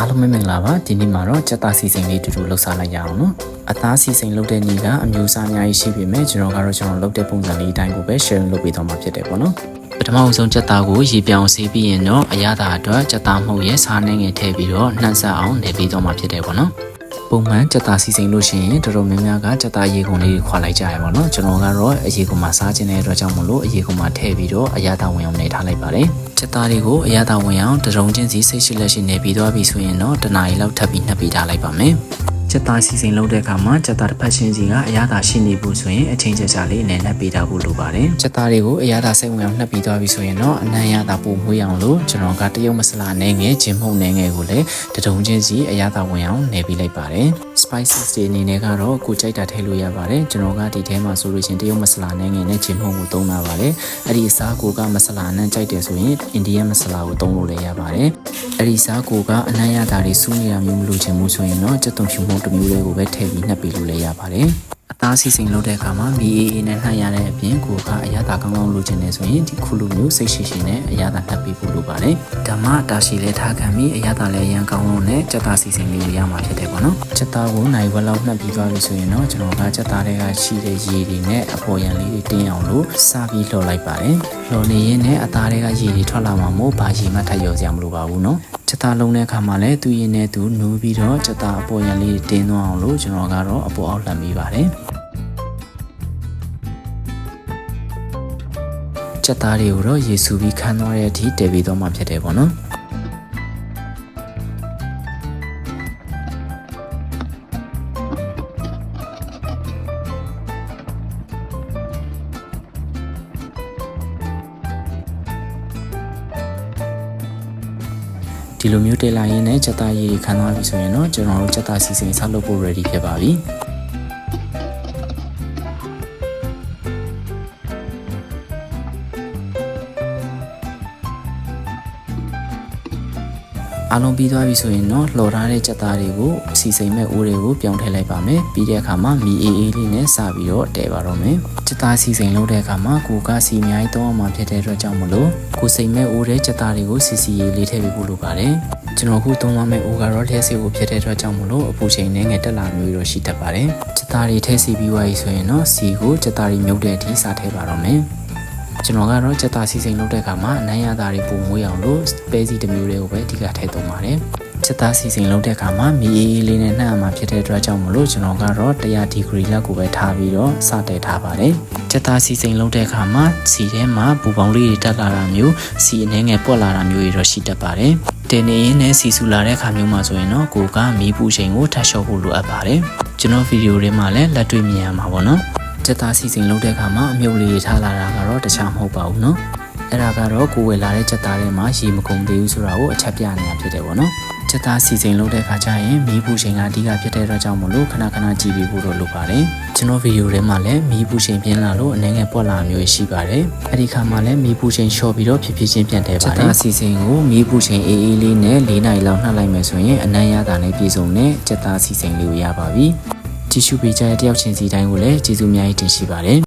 အားလုံးမင်္ဂလာပါဒီနေ့မှာတော့ကြက်သားစီစဉ်လေးတူတူလှုပ်ရှားလိုက်ရအောင်နော်အသားစီစဉ်လုပ်တဲ့နေ့ကအမျိုးအစားအများကြီးရှိပေမဲ့ကျွန်တော်လုပ်တဲ့ပုံစံလေးအတိုင်းကိုပဲ share လုပ်ပေးသွားမှာဖြစ်တယ်ပေါ့နော်ပထမဆုံးကြက်သားကိုရေပြောင်းဆေးပြီးရင်တော့အရသာအတွက်ကြက်သားမှုရဲ့စားနှင်းငယ်ထည့်ပြီးတော့နှံ့ဆက်အောင်နေပေးသွားမှာဖြစ်တယ်ပေါ့နော်ပုံမှန်ကြက်သားစီစဉ်လို့ရှိရင်တော်တော်များများကကြက်သားရေကုန်လေးခွာလိုက်ကြရပါတော့ကျွန်တော်ကတော့အရေကုန်မှာစားခြင်းတဲ့အတွက်ကြောင့်မလို့အရေကုန်မှာထည့်ပြီးတော့အရသာဝင်အောင်နေထားလိုက်ပါတယ်ကြက်သားတွေကိုအရသာဝင်အောင်တရုံချင်းစီစိတ်ရှိလက်ရှိနေပြီးသွားပြီဆိုရင်တော့တနားရီလောက်ထပ်ပြီးနှပ်ပေးထားလိုက်ပါမယ်ကြက်သားစီစဉ်လုပ်တဲ့အခါမှာကြက်သားတစ်ဖက်ချင်းစီကအရသာရှိနေဖို့ဆိုရင်အချိန်ကြာကြာလေးနဲ့နှပ်ပေးထားဖို့လိုပါတယ်ကြက်သားတွေကိုအရသာစိတ်ဝင်အောင်နှပ်ပြီးသွားပြီဆိုရင်တော့အနံ့ရသာပိုမွေးအောင်လို့ကျွန်တော်ကတရုတ်မဆလာနဲ့ငယ်ဂျင်မှုန့်နဲ့ငယ်ကိုလည်းတရုံချင်းစီအရသာဝင်အောင်နေပေးလိုက်ပါတယ် spices တွေအနေနဲ့ကတော့ကိုကြိုက်တာထည့်လို့ရပါတယ်ကျွန်တော်ကဒီထဲမှာဆိုလို့ချင်းတရုတ်မဆလာနဲ့ငယ်နဲ့ဂျင်မှုန့်ကိုသုံးတာပါတယ်အဲ့ဒီအစားကိုကမဆလာနဲ့ကြိုက်တယ်ဆိုရင်အိန္ဒိယမဆလာကိုသုံးလို့လည်းရပါတယ်အဲ့ဒီစားကိုကအနံ့ရသာတွေစူးနေတာမျိုးမလို့ချင်ဘူးဆိုရင်တော့ကြက်သွန်ဖြူမှုန့်တစ်မျိုးလေးကိုပဲထည့်ပြီးနှပ်ပေးလို့လည်းရပါတယ်အသားစီစဉ်လုပ်တဲ့အခါမှာမီအေအေနဲ့နှပ်ရတဲ့အပြင်ကိုကအရသာကောင်းကောင်းလိုချင်နေဆိုရင်ဒီခုလိုမျိုးစိတ်ရှိရှိနဲ့အရသာနှပ်ပေးဖို့လိုပါတယ်ဓမ္မတာရှိလဲထားခံပြီးအရသာလည်းရန်ကောင်းလို့နဲ့ကြက်သားစီစဉ်လေးရမှာဖြစ်တယ်ပေါ့နော်ကြက်သားကိုနိုင်ဝက်လောက်နှပ်ပြီးသွားပြီဆိုရင်တော့ကျွန်တော်ကကြက်သားတွေကရှိတဲ့ရေတွေနဲ့အပေါ်ရန်လေးတွေတင်းအောင်လို့စပြီးလှော်လိုက်ပါတယ်လှော်နေရင်းနဲ့အသားတွေကရေတွေထွက်လာမှာမို့ဘာရေမှထပ်ရောစရာမလိုပါဘူးနော်ချက်သားလုံးတဲ့အခါမှာလည်းသူ့ရင်နဲ့သူနူးပြီးတော့ချက်သားအပေါ်ရန်လေးတင်းသွားအောင်လို့ကျွန်တော်ကတော့အပေါ်အောက်လှမ်းပေးပါတယ်ချက်သားတွေကိုတော့ရေဆူပြီးခန်းသွားတဲ့အထိတည်ပြီးတော့မှဖြစ်တယ်ပေါ့နော်ဒီလိုမျိုးတက်လာရင်းနဲ့ချက်သားရည်ခံသွားပြီဆိုရင်တော့ကျွန်တော်တို့ချက်သားစီစဉ်ဆောက်လုပ်ဖို့ ready ဖြစ်ပါပြီအားလုံးပြီးသွားပြီဆိုရင်တော့လှော်ထားတဲ့ချက်သားတွေကိုစီစဉ်မဲ့အိုးတွေကိုပြောင်းထည့်လိုက်ပါမယ်ပြီးတဲ့အခါမှာမီအေးအေးလေးနဲ့စပြီးတော့တည်ပါတော့မယ်ချက်သားစီစဉ်လုပ်တဲ့အခါမှာကိုကစီအများကြီးတောင်းအောင်မှာဖြစ်တဲ့အတွက်ကြောင့်မလို့ကိုစိမ်မဲ့အိုးတဲ့ချက်သားတွေကိုစီစီရေးလေးထည့်ပေးဖို့လိုပါတယ်ကျွန်တော်ခုသုံးမယ့်အိုးကတော့လျှက်စီကိုဖြစ်တဲ့အတွက်ကြောင့်မလို့အပူချိန်နဲ့ငယ်တက်လာမျိုးတော့ရှိတတ်ပါတယ်ချက်သားတွေထည့်စီပြီးွားပြီဆိုရင်တော့စီကိုချက်သားတွေမြုပ်တဲ့အထိစထည့်ပါတော့မယ်ကျွန်တော်ကတော့ချက်သားစီစဉ်လုပ်တဲ့အခါမှာအနံ့ရသားတွေပုံမွေးအောင်လို့ပဲစီတစ်မျိုးလေးကိုပဲအဓိကထည့်သုံးပါတယ်ချက်သားစီစဉ်လုပ်တဲ့အခါမှာမီအေးအေးလေးနဲ့နှံ့အောင်ဖြစ်တဲ့အတွက်ကြောင့်မလို့ကျွန်တော်ကတော့100ဒီဂရီလောက်ကိုပဲထားပြီးတော့စတင်ထားပါတယ်ချက်သားစီစဉ်လုပ်တဲ့အခါမှာစီထဲမှာပူပေါင်းလေးတွေတက်လာတာမျိုးစီအနှဲငယ်ပွက်လာတာမျိုးတွေတော့ရှိတတ်ပါတယ်တင်နေရင်းနဲ့စီဆူလာတဲ့အခါမျိုးမှာဆိုရင်တော့ကိုကမီးပူချိန်ကိုထပ်လျှော့ဖို့လိုအပ်ပါတယ်ကျွန်တော်ဗီဒီယိုထဲမှာလည်းလက်တွေ့မြင်ရမှာပေါ့နော်ချက်သားစီစဉ်လုပ်တဲ့အခါမှာအမြုပ်လေးထားလာတာကတော့တခြားမဟုတ်ပါဘူးเนาะအဲ့ဒါကတော့ကိုဝယ်လာတဲ့ချက်သားထဲမှာရေမကုန်သေးဘူးဆိုတာကိုအချက်ပြနေတာဖြစ်တယ်ပေါ့နော်ချက်သားစီစဉ်လုပ်တဲ့အခါကျရင်မီးပူချိန်ကအဓိကဖြစ်တဲ့အတွက်ကြောင့်မလို့ခဏခဏကြည့်ပြီးဖို့တော့လိုပါတယ်ကျွန်တော်ဗီဒီယိုထဲမှာလည်းမီးပူချိန်ပြင်းလာလို့အနေငယ်ပွက်လာမျိုးရှိပါတယ်အဲ့ဒီခါမှာလည်းမီးပူချိန်လျှော့ပြီးတော့ဖြည်းဖြည်းချင်းပြန်တယ်ပါတယ်ချက်သားစီစဉ်ကိုမီးပူချိန်အေးအေးလေးနဲ့4နာရီလောက်နှပ်လိုက်မယ်ဆိုရင်အနံ့ရတာနဲ့ပြည့်စုံတဲ့ချက်သားစီစဉ်လေးကိုရပါပြီကြည့်ရှုပေးကြတဲ့တယောက်ချင်းစီတိုင်းကိုလည်းကျေးဇူးအများကြီးတင်ရှိပါတယ်